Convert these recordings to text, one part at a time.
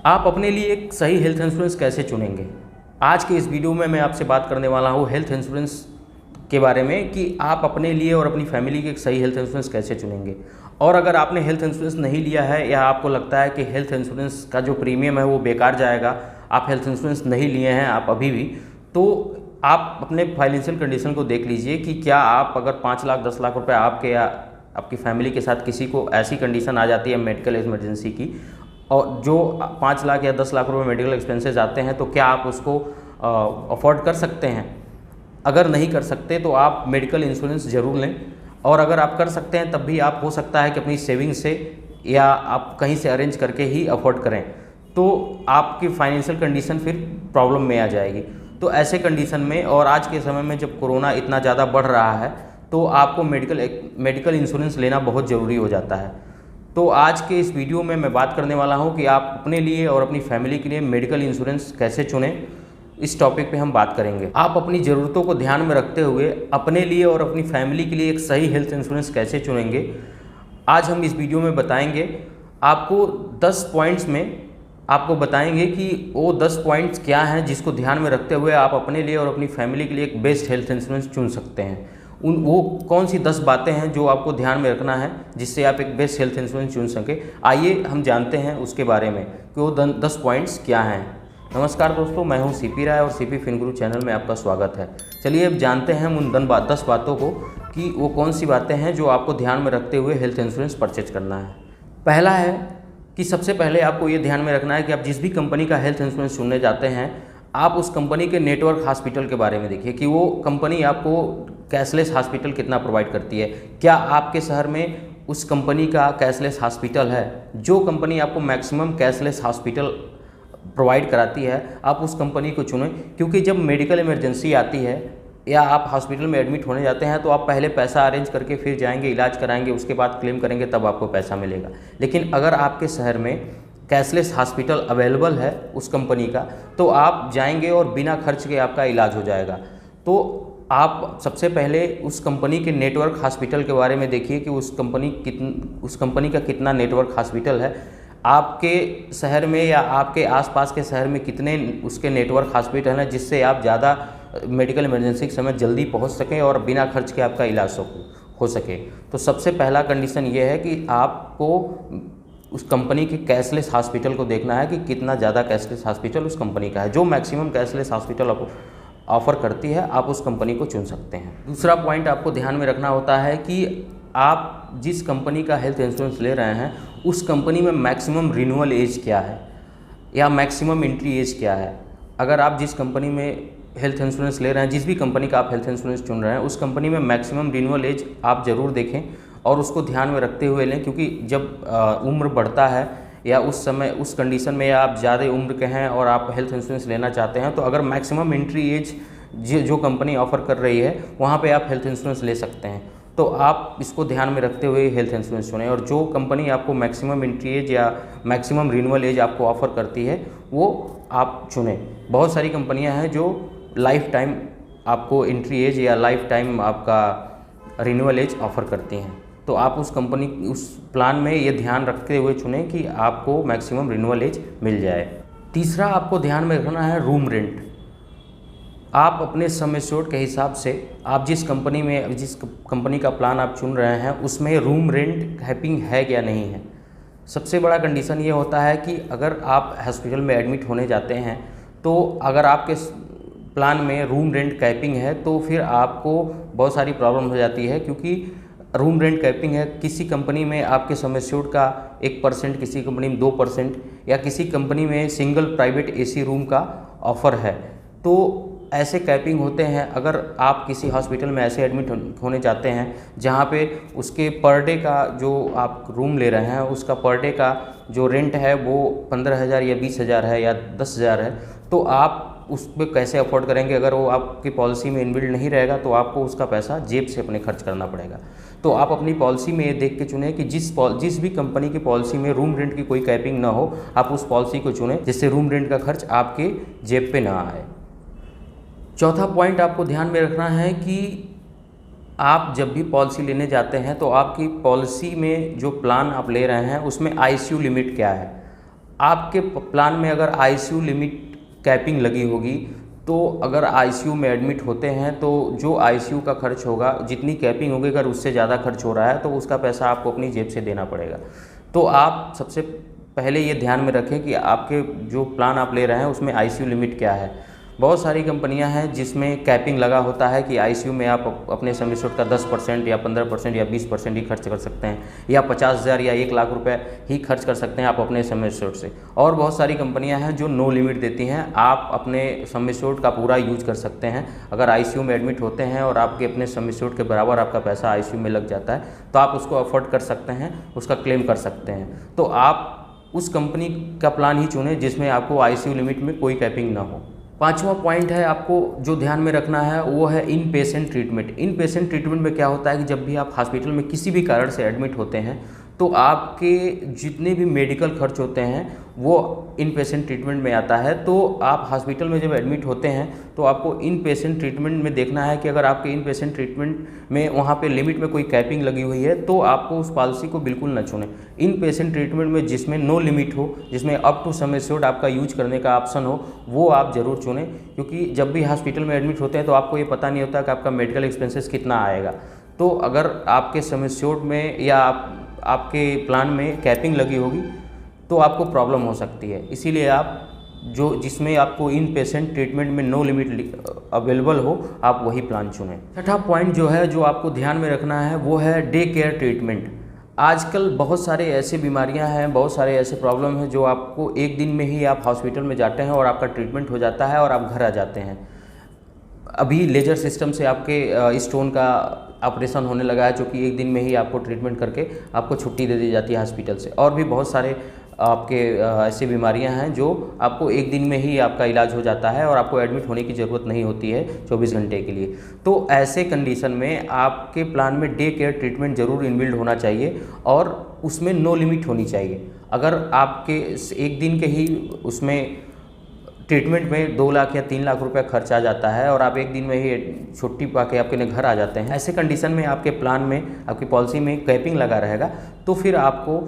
आप अपने लिए एक सही हेल्थ इंश्योरेंस कैसे चुनेंगे। आज के इस वीडियो में मैं आपसे बात करने वाला हूँ हेल्थ इंश्योरेंस के बारे में कि आप अपने लिए और अपनी फैमिली के एक सही हेल्थ इंश्योरेंस कैसे चुनेंगे। और अगर आपने हेल्थ इंश्योरेंस नहीं लिया है या आपको लगता है कि हेल्थ इंश्योरेंस का जो प्रीमियम है वो बेकार जाएगा, आप हेल्थ इंश्योरेंस नहीं लिए हैं आप अभी भी, तो आप अपने फाइनेंशियल कंडीशन को देख लीजिए कि क्या आप अगर 5 लाख 10 लाख रुपए आपके या आपकी फैमिली के साथ किसी को ऐसी कंडीशन आ जाती है मेडिकल इमरजेंसी की, और जो 5 लाख या 10 लाख रुपए मेडिकल एक्सपेंसेस आते हैं, तो क्या आप उसको अफोर्ड कर सकते हैं। अगर नहीं कर सकते तो आप मेडिकल इंश्योरेंस ज़रूर लें, और अगर आप कर सकते हैं तब भी आप हो सकता है कि अपनी सेविंग से या आप कहीं से अरेंज करके ही अफोर्ड करें, तो आपकी फाइनेंशियल कंडीशन फिर प्रॉब्लम में आ जाएगी। तो ऐसे कंडीशन में और आज के समय में जब कोरोना इतना ज़्यादा बढ़ रहा है तो आपको मेडिकल इंश्योरेंस लेना बहुत ज़रूरी हो जाता है। तो आज के इस वीडियो में मैं बात करने वाला हूं कि आप अपने लिए और अपनी फैमिली के लिए मेडिकल इंश्योरेंस कैसे चुनें, इस टॉपिक पे हम बात करेंगे। आप अपनी ज़रूरतों को ध्यान में रखते हुए अपने लिए और अपनी फैमिली के लिए एक सही हेल्थ इंश्योरेंस कैसे चुनेंगे, आज हम इस वीडियो में बताएंगे। आपको 10 पॉइंट्स में आपको बताएंगे कि वो 10 पॉइंट्स क्या हैं जिसको ध्यान में रखते हुए आप अपने लिए और अपनी फैमिली के लिए एक बेस्ट हेल्थ इंश्योरेंस चुन सकते हैं। वो कौन सी 10 बातें हैं जो आपको ध्यान में रखना है जिससे आप एक बेस्ट हेल्थ इंश्योरेंस चुन सकें। आइए हम जानते हैं उसके बारे में कि वो 10 पॉइंट्स क्या हैं। नमस्कार दोस्तों, मैं हूं सीपी राय और सीपी फिनगुरु चैनल में आपका स्वागत है। चलिए अब जानते हैं उन 10 बातों को कि वो कौन सी बातें हैं जो आपको ध्यान में रखते हुए हेल्थ इंश्योरेंस परचेज करना है। पहला है कि सबसे पहले आपको ये ध्यान में रखना है कि आप जिस भी कंपनी का हेल्थ इंश्योरेंस चुनने जाते हैं, आप उस कंपनी के नेटवर्क हॉस्पिटल के बारे में देखिए कि वो कंपनी आपको कैशलेस हॉस्पिटल कितना प्रोवाइड करती है। क्या आपके शहर में उस कंपनी का कैशलेस हॉस्पिटल है? जो कंपनी आपको मैक्सिमम कैशलेस हॉस्पिटल प्रोवाइड कराती है, आप उस कंपनी को चुनें, क्योंकि जब मेडिकल इमरजेंसी आती है या आप हॉस्पिटल में एडमिट होने जाते हैं तो आप पहले पैसा अरेंज करके फिर जाएंगे, इलाज कराएंगे, उसके बाद क्लेम करेंगे, तब आपको पैसा मिलेगा। लेकिन अगर आपके शहर में कैशलेस हॉस्पिटल अवेलेबल है उस कंपनी का, तो आप जाएंगे और बिना खर्च के आपका इलाज हो जाएगा। तो आप सबसे पहले उस कंपनी के नेटवर्क हॉस्पिटल के बारे में देखिए कि उस कंपनी का कितना नेटवर्क हॉस्पिटल है। आपके शहर में या आपके आसपास के शहर में कितने उसके नेटवर्क हॉस्पिटल हैं जिससे आप ज़्यादा मेडिकल इमरजेंसी के समय जल्दी पहुंच सकें और बिना खर्च के आपका इलाज हो सके। तो सबसे पहला कंडीशन ये है कि आपको उस कंपनी के कैशलेस हॉस्पिटल को देखना है कि कितना ज़्यादा कैशलेस हॉस्पिटल उस कंपनी का है। जो मैक्सिमम कैशलेस हॉस्पिटल ऑफ़र करती है, आप उस कंपनी को चुन सकते हैं। दूसरा पॉइंट आपको ध्यान में रखना होता है कि आप जिस कंपनी का हेल्थ इंश्योरेंस ले रहे हैं उस कंपनी में मैक्सिमम रिन्यूअल एज क्या है या मैक्सिमम एंट्री एज क्या है। अगर आप जिस कंपनी में हेल्थ इंश्योरेंस ले रहे हैं, जिस भी कंपनी का आप हेल्थ इंश्योरेंस चुन रहे हैं, उस कंपनी में मैक्सिमम रिन्यूअल एज आप ज़रूर देखें और उसको ध्यान में रखते हुए लें, क्योंकि जब उम्र बढ़ता है या उस समय उस कंडीशन में या आप ज़्यादा उम्र के हैं और आप हेल्थ इंश्योरेंस लेना चाहते हैं, तो अगर मैक्सिमम एंट्री एज जो कंपनी ऑफ़र कर रही है वहाँ पे आप हेल्थ इंश्योरेंस ले सकते हैं। तो आप इसको ध्यान में रखते हुए हेल्थ इंश्योरेंस चुनें, और जो कंपनी आपको मैक्सिमम एंट्री एज या मैक्सिमम रिन्यूअल एज आपको ऑफ़र करती है वो आप चुनें। बहुत सारी कंपनियाँ हैं जो लाइफ टाइम आपको एंट्री एज या लाइफ टाइम आपका रिन्यूअल एज ऑफ़र करती हैं, तो आप उस प्लान में ये ध्यान रखते हुए चुनें कि आपको मैक्सिमम रिन्यूअल एज मिल जाए। तीसरा आपको ध्यान में रखना है रूम रेंट। आप अपने सम एश्योर्ड के हिसाब से आप जिस कंपनी का प्लान आप चुन रहे हैं उसमें रूम रेंट कैपिंग है या नहीं है। सबसे बड़ा कंडीशन ये होता है कि अगर आप हॉस्पिटल में एडमिट होने जाते हैं तो अगर आपके प्लान में रूम रेंट कैपिंग है तो फिर आपको बहुत सारी प्रॉब्लम हो जाती है, क्योंकि रूम रेंट कैपिंग है। किसी कंपनी में आपके सम एश्योर्ड का 1%, किसी कंपनी में 2% या किसी कंपनी में सिंगल प्राइवेट एसी रूम का ऑफ़र है, तो ऐसे कैपिंग होते हैं। अगर आप किसी हॉस्पिटल में ऐसे एडमिट होने जाते हैं जहाँ पे उसके पर डे का जो आप रूम ले रहे हैं उसका पर डे का जो रेंट है वो 15,000 या 20,000 है या 10,000 है, तो आप उस पर कैसे अफोर्ड करेंगे। अगर वो आपकी पॉलिसी में इनबिल्ड नहीं रहेगा तो आपको उसका पैसा जेब से अपने खर्च करना पड़ेगा। तो आप अपनी पॉलिसी में ये देख के चुनें कि जिस भी कंपनी की पॉलिसी में रूम रेंट की कोई कैपिंग ना हो, आप उस पॉलिसी को चुनें जिससे रूम रेंट का खर्च आपके जेब पे ना आए। चौथा पॉइंट आपको ध्यान में रखना है कि आप जब भी पॉलिसी लेने जाते हैं तो आपकी पॉलिसी में जो प्लान आप ले रहे हैं उसमें आईसीयू लिमिट क्या है। आपके प्लान में अगर आईसीयू लिमिट कैपिंग लगी होगी, तो अगर आईसीयू में एडमिट होते हैं तो जो आईसीयू का खर्च होगा, जितनी कैपिंग होगी, अगर उससे ज़्यादा खर्च हो रहा है तो उसका पैसा आपको अपनी जेब से देना पड़ेगा। तो आप सबसे पहले ये ध्यान में रखें कि आपके जो प्लान आप ले रहे हैं उसमें आईसीयू लिमिट क्या है। बहुत सारी कंपनियां हैं जिसमें कैपिंग लगा होता है कि आईसीयू में आप अपने सम एश्योर्ड का 10% या 15% या 20% ही खर्च कर सकते हैं, या 50,000 या 1 लाख रुपए ही खर्च कर सकते हैं आप अपने सम एश्योर्ड से। और बहुत सारी कंपनियां हैं जो नो लिमिट देती हैं, आप अपने सम एश्योर्ड का पूरा यूज कर सकते हैं। अगर आईसीयू में एडमिट होते हैं और आपके अपने सम एश्योर्ड के बराबर आपका पैसा आईसीयू में लग जाता है तो आप उसको अफोर्ड कर सकते हैं, उसका क्लेम कर सकते हैं। तो आप उस कंपनी का प्लान ही चुनें जिसमें आपको आईसीयू लिमिट में कोई कैपिंग ना हो। 5वां पॉइंट है आपको जो ध्यान में रखना है वो है इन पेशेंट ट्रीटमेंट। इन पेशेंट ट्रीटमेंट में क्या होता है कि जब भी आप हॉस्पिटल में किसी भी कारण से एडमिट होते हैं तो आपके जितने भी मेडिकल खर्च होते हैं वो इन पेशेंट ट्रीटमेंट में आता है। तो आप हॉस्पिटल में जब एडमिट होते हैं तो आपको इन पेशेंट ट्रीटमेंट में देखना है कि अगर आपके इन पेशेंट ट्रीटमेंट में वहाँ पे लिमिट में कोई कैपिंग लगी हुई है तो आपको उस पॉलिसी को बिल्कुल न चुनें। इन पेशेंट ट्रीटमेंट में जिसमें नो लिमिट हो, जिसमें अप टू सम एश्योर्ड आपका यूज करने का ऑप्शन हो, वो आप ज़रूर चुनें। क्योंकि जब भी हॉस्पिटल में एडमिट होते हैं तो आपको ये पता नहीं होता कि आपका मेडिकल एक्सपेंसेस कितना आएगा। तो अगर आपके सम एश्योर्ड में या आपके प्लान में कैपिंग लगी होगी तो आपको प्रॉब्लम हो सकती है। इसीलिए आप जो जिसमें आपको इन पेशेंट ट्रीटमेंट में नो लिमिट अवेलेबल हो आप वही प्लान चुनें। छठा पॉइंट जो है जो आपको ध्यान में रखना है वो है डे केयर ट्रीटमेंट। आजकल बहुत सारे ऐसे बीमारियां हैं, बहुत सारे ऐसे प्रॉब्लम हैं जो आपको एक दिन में ही आप हॉस्पिटल में जाते हैं और आपका ट्रीटमेंट हो जाता है और आप घर आ जाते हैं। अभी लेजर सिस्टम से आपके स्टोन का ऑपरेशन होने लगा है जो कि एक दिन में ही आपको ट्रीटमेंट करके आपको छुट्टी दे दी जाती है हॉस्पिटल से। और भी बहुत सारे आपके ऐसी बीमारियां हैं जो आपको एक दिन में ही आपका इलाज हो जाता है और आपको एडमिट होने की ज़रूरत नहीं होती है 24 घंटे के लिए। तो ऐसे कंडीशन में आपके प्लान में डे केयर ट्रीटमेंट ज़रूर इनबिल्ड होना चाहिए और उसमें नो लिमिट होनी चाहिए। अगर आपके एक दिन के ही उसमें ट्रीटमेंट में 2 लाख या 3 लाख रुपए खर्च आ जाता है और आप एक दिन में ही छुट्टी पा के आपके घर आ जाते हैं, ऐसे कंडीशन में आपके प्लान में, आपकी पॉलिसी में कैपिंग लगा रहेगा तो फिर आपको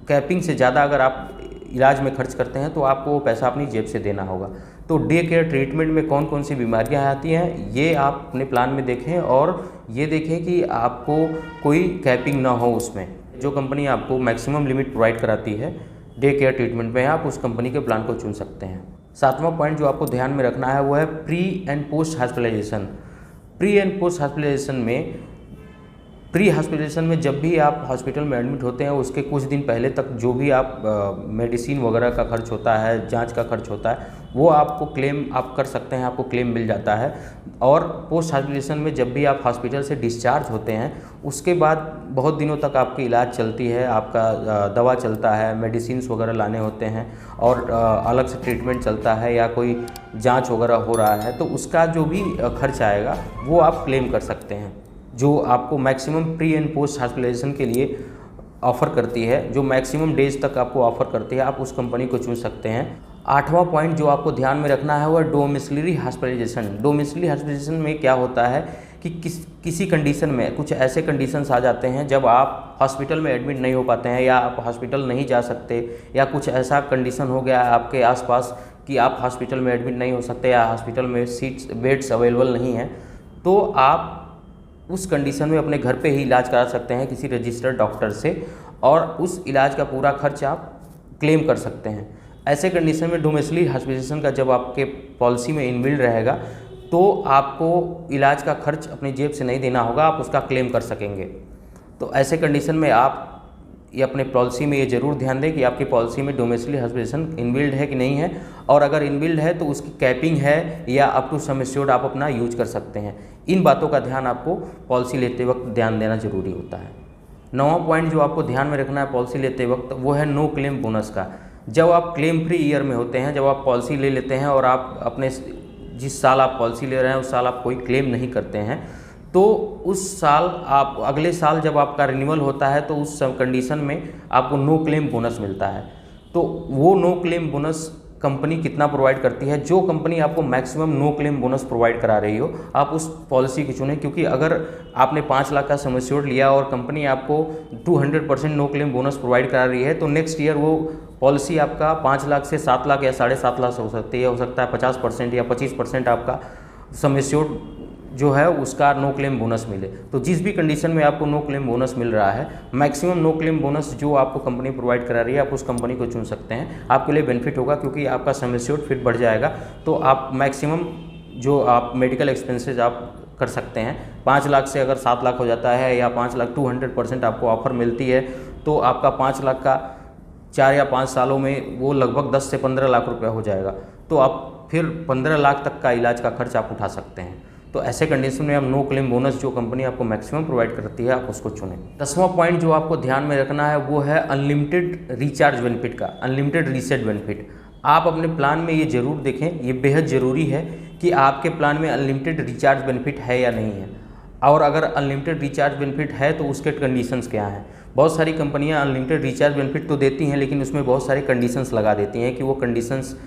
कैपिंग से ज़्यादा अगर आप इलाज में खर्च करते हैं तो आपको वो पैसा अपनी जेब से देना होगा। तो डे केयर ट्रीटमेंट में कौन कौन सी बीमारियां आती हैं ये आप अपने प्लान में देखें और ये देखें कि आपको कोई कैपिंग ना हो उसमें। जो कंपनी आपको मैक्सिमम लिमिट प्रोवाइड कराती है डे केयर ट्रीटमेंट में, आप उस कंपनी के प्लान को चुन सकते हैं। 7वां पॉइंट जो आपको ध्यान में रखना है वो है pre and post hospitalization. Pre and post hospitalization में जब भी आप हॉस्पिटल में एडमिट होते हैं उसके कुछ दिन पहले तक जो भी आप मेडिसिन वगैरह का खर्च होता है, जांच का खर्च होता है, वो आपको क्लेम आप कर सकते हैं, आपको क्लेम मिल जाता है। और पोस्ट हॉस्पिटलाइजेशन में जब भी आप हॉस्पिटल से डिस्चार्ज होते हैं उसके बाद बहुत दिनों तक आपकी इलाज चलती है, आपका दवा चलता है, मेडिसिन्स वगैरह लाने होते हैं और अलग से ट्रीटमेंट चलता है या कोई जाँच वगैरह हो रहा है तो उसका जो भी खर्च आएगा वो आप क्लेम कर सकते हैं। जो आपको maximum pre and post hospitalization के लिए ऑफ़र करती है, जो मैक्सिमम डेज तक आपको ऑफ़र करती है, आप उस कंपनी को चुन सकते हैं। 8वां पॉइंट जो आपको ध्यान में रखना है वो डोमिसिलरी हॉस्पिटलाइजेशन। डोमिसिलरी हॉस्पिटलाइजेशन में क्या होता है कि किसी कंडीशन में कुछ ऐसे कंडीशंस आ जाते हैं जब आप हॉस्पिटल में एडमिट नहीं हो पाते हैं या आप हॉस्पिटल नहीं जा सकते या कुछ ऐसा कंडीशन हो गया है आपके आसपास कि आप हॉस्पिटल में एडमिट नहीं हो सकते या हॉस्पिटल में बेड्स अवेलेबल नहीं हैं, तो आप उस कंडीशन में अपने घर पे ही इलाज करा सकते हैं किसी रजिस्टर्ड डॉक्टर से और उस इलाज का पूरा खर्च आप क्लेम कर सकते हैं। ऐसे कंडीशन में डोमिसिलरी हॉस्पिटलाइजेशन का जब आपके पॉलिसी में इनबिल्ड रहेगा तो आपको इलाज का खर्च अपनी जेब से नहीं देना होगा, आप उसका क्लेम कर सकेंगे। तो ऐसे कंडीशन में आप ये अपने पॉलिसी में ये ज़रूर ध्यान दें कि आपकी पॉलिसी में डोमिसिलरी हॉस्पिटलाइजेशन इनबिल्ड है कि नहीं है, और अगर इनबिल्ड है तो उसकी कैपिंग है या अप टू सम एश्योर्ड आप अपना यूज कर सकते हैं। इन बातों का ध्यान आपको पॉलिसी लेते वक्त ध्यान देना ज़रूरी होता है। 9वां पॉइंट जो आपको ध्यान में रखना है पॉलिसी लेते वक्त वो है नो क्लेम बोनस का। जब आप क्लेम फ्री ईयर में होते हैं, जब आप पॉलिसी ले लेते हैं और आप अपने जिस साल आप पॉलिसी ले रहे हैं उस साल आप कोई क्लेम नहीं करते हैं, तो उस साल आप अगले साल जब आपका रिन्यूअल होता है तो उस कंडीशन में आपको नो क्लेम बोनस मिलता है। तो वो नो क्लेम बोनस कंपनी कितना प्रोवाइड करती है। जो कंपनी आपको maximum no claim bonus provide करा रही हो आप उस पॉलिसी को चुनें, क्योंकि अगर आपने 5 लाख का सम एश्योर्ड लिया और कंपनी आपको 200% नो क्लेम बोनस प्रोवाइड करा रही है तो नेक्स्ट ईयर वो पॉलिसी आपका 5 लाख से 7 लाख या 7.5 लाख हो सकती है, हो सकता है 50% या 25% आपका सम एश्योर्ड जो है उसका नो क्लेम बोनस मिले। तो जिस भी कंडीशन में आपको नो क्लेम बोनस मिल रहा है, मैक्सिमम नो क्लेम बोनस जो आपको कंपनी प्रोवाइड करा रही है आप उस कंपनी को चुन सकते हैं। आपके लिए बेनिफिट होगा क्योंकि आपका सम एश्योर्ड फिर बढ़ जाएगा, तो आप मैक्सिमम जो आप मेडिकल एक्सपेंसेस आप कर सकते हैं। 5 लाख से अगर 7 लाख हो जाता है या 5 लाख 200% आपको ऑफर मिलती है तो आपका 5 लाख का 4 या 5 सालों में वो लगभग 10 से 15 लाख रुपया हो जाएगा, तो आप फिर 15 लाख तक का इलाज का खर्च आप उठा सकते हैं। तो ऐसे कंडीशन में आप नो क्लेम बोनस जो कंपनी आपको मैक्सिमम प्रोवाइड करती है आप उसको चुनें। 10वां पॉइंट जो आपको ध्यान में रखना है वो है अनलिमिटेड रिचार्ज बेनिफिट का, अनलिमिटेड रीसेट बेनिफिट। आप अपने प्लान में ये ज़रूर देखें, ये बेहद ज़रूरी है कि आपके प्लान में अनलिमिटेड रिचार्ज बेनिफिट है या नहीं है, और अगर अनलिमिटेड रिचार्ज बेनिफिट है तो उसके कंडीशंस क्या हैं। बहुत सारी कंपनियां अनलिमिटेड रिचार्ज बेनिफिट तो देती हैं लेकिन उसमें बहुत सारे कंडीशंस लगा देती हैं कि वो कंडीशंस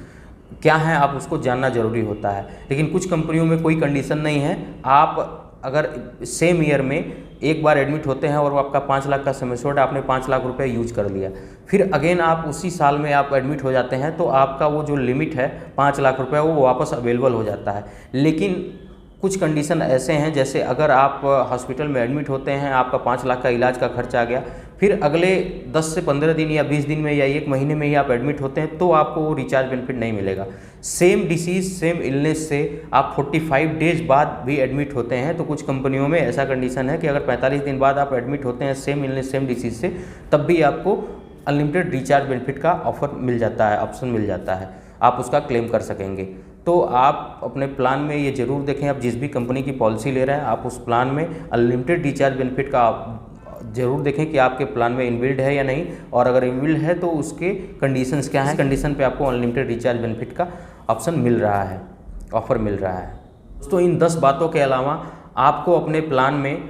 क्या हैं आप उसको जानना ज़रूरी होता है। लेकिन कुछ कंपनियों में कोई कंडीशन नहीं है। आप अगर सेम ईयर में एक बार एडमिट होते हैं और वो आपका 5 लाख का सम एश्योर्ड आपने 5 लाख रुपए यूज कर लिया, फिर अगेन आप उसी साल में आप एडमिट हो जाते हैं तो आपका वो जो लिमिट है 5 लाख रुपए वो वापस अवेलेबल हो जाता है। लेकिन कुछ कंडीशन ऐसे हैं, जैसे अगर आप हॉस्पिटल में एडमिट होते हैं, आपका 5 लाख का इलाज का खर्च आ गया, फिर अगले 10 से 15 दिन या 20 दिन में या 1 महीने में ही आप एडमिट होते हैं तो आपको वो रिचार्ज बेनिफिट नहीं मिलेगा। सेम डिसीज़ सेम इलनेस से आप 45 डेज बाद भी एडमिट होते हैं तो कुछ कंपनियों में ऐसा कंडीशन है कि अगर 45 दिन बाद आप एडमिट होते हैं सेम इलनेस सेम डिसीज़ से, तब भी आपको अनलिमिटेड रिचार्ज बेनिफिट का ऑफर मिल जाता है, ऑप्शन मिल जाता है, आप उसका क्लेम कर सकेंगे। तो आप अपने प्लान में ये ज़रूर देखें, आप जिस भी कंपनी की पॉलिसी ले रहे हैं आप उस प्लान में अनलिमिटेड रिचार्ज बेनिफिट का ज़रूर देखें कि आपके प्लान में इनबिल्ड है या नहीं, और अगर इनबिल्ड है तो उसके कंडीशंस क्या हैं, कंडीशन पे आपको अनलिमिटेड रिचार्ज बेनिफिट का ऑप्शन मिल रहा है, ऑफ़र मिल रहा है। दोस्तों इन 10 बातों के अलावा आपको अपने प्लान में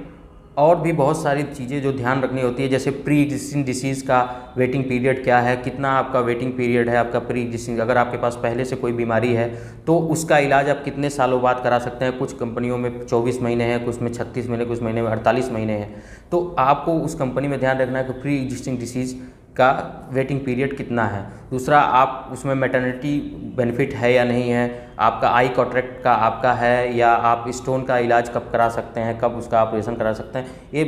और भी बहुत सारी चीज़ें जो ध्यान रखनी होती है, जैसे प्री एग्जिस्टिंग डिसीज़ का वेटिंग पीरियड क्या है, कितना आपका वेटिंग पीरियड है आपका प्री एग्जिस्टिंग, अगर आपके पास पहले से कोई बीमारी है तो उसका इलाज आप कितने सालों बाद करा सकते हैं। कुछ कंपनियों में 24 महीने हैं, कुछ में 36 महीने, कुछ महीने में 48 महीने हैं। तो आपको उस कंपनी में ध्यान रखना है कि प्री एग्जिस्टिंग डिसीज़ का वेटिंग पीरियड कितना है। दूसरा, आप उसमें मैटरनिटी बेनिफिट है या नहीं है, आपका आई कॉन्ट्रैक्ट का आपका है, या आप स्टोन का इलाज कब करा सकते हैं, कब उसका ऑपरेशन करा सकते हैं। ये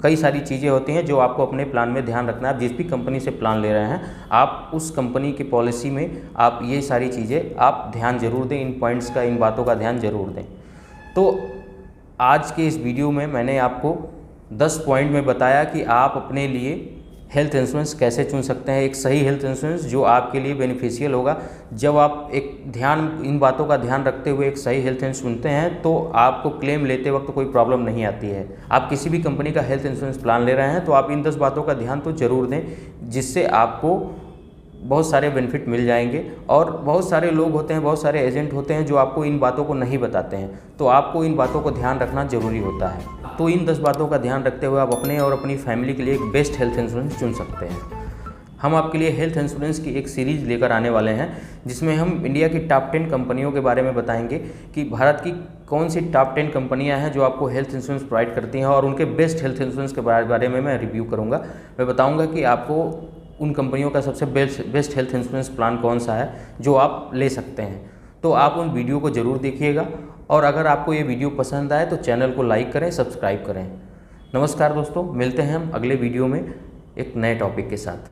कई सारी चीज़ें होती हैं जो आपको अपने प्लान में ध्यान रखना है। आप जिस भी कंपनी से प्लान ले रहे हैं आप उस कंपनी की पॉलिसी में आप ये सारी चीज़ें आप ध्यान जरूर दें, इन पॉइंट्स का, इन बातों का ध्यान जरूर दें। तो आज के इस वीडियो में मैंने आपको 10 पॉइंट में बताया कि आप अपने लिए हेल्थ इंश्योरेंस कैसे चुन सकते हैं, एक सही हेल्थ इंश्योरेंस जो आपके लिए बेनिफिशियल होगा। जब आप इन बातों का ध्यान रखते हुए एक सही हेल्थ इंश्योरेंस चुनते हैं तो आपको क्लेम लेते वक्त कोई प्रॉब्लम नहीं आती है। आप किसी भी कंपनी का हेल्थ इंश्योरेंस प्लान ले रहे हैं तो आप इन 10 बातों का ध्यान तो जरूर दें, जिससे आपको बहुत सारे बेनिफिट मिल जाएंगे। और बहुत सारे लोग होते हैं, बहुत सारे एजेंट होते हैं जो आपको इन बातों को नहीं बताते हैं, तो आपको इन बातों को ध्यान रखना ज़रूरी होता है। तो इन 10 बातों का ध्यान रखते हुए आप अपने और अपनी फैमिली के लिए एक बेस्ट हेल्थ इंश्योरेंस चुन सकते हैं। हम आपके लिए हेल्थ इंश्योरेंस की एक सीरीज़ लेकर आने वाले हैं जिसमें हम इंडिया की टॉप 10 कंपनियों के बारे में बताएंगे कि भारत की कौन सी टॉप 10 कंपनियां हैं जो आपको हेल्थ इंश्योरेंस प्रोवाइड करती हैं, और उनके बेस्ट हेल्थ इंश्योरेंस के बारे में मैं रिव्यू करूँगा। मैं बताऊँगा कि आपको उन कंपनियों का सबसे बेस्ट हेल्थ इंश्योरेंस प्लान कौन सा है जो आप ले सकते हैं। तो आप उन वीडियो को ज़रूर देखिएगा, और अगर आपको ये वीडियो पसंद आए तो चैनल को लाइक करें, सब्सक्राइब करें। नमस्कार दोस्तों, मिलते हैं हम अगले वीडियो में एक नए टॉपिक के साथ।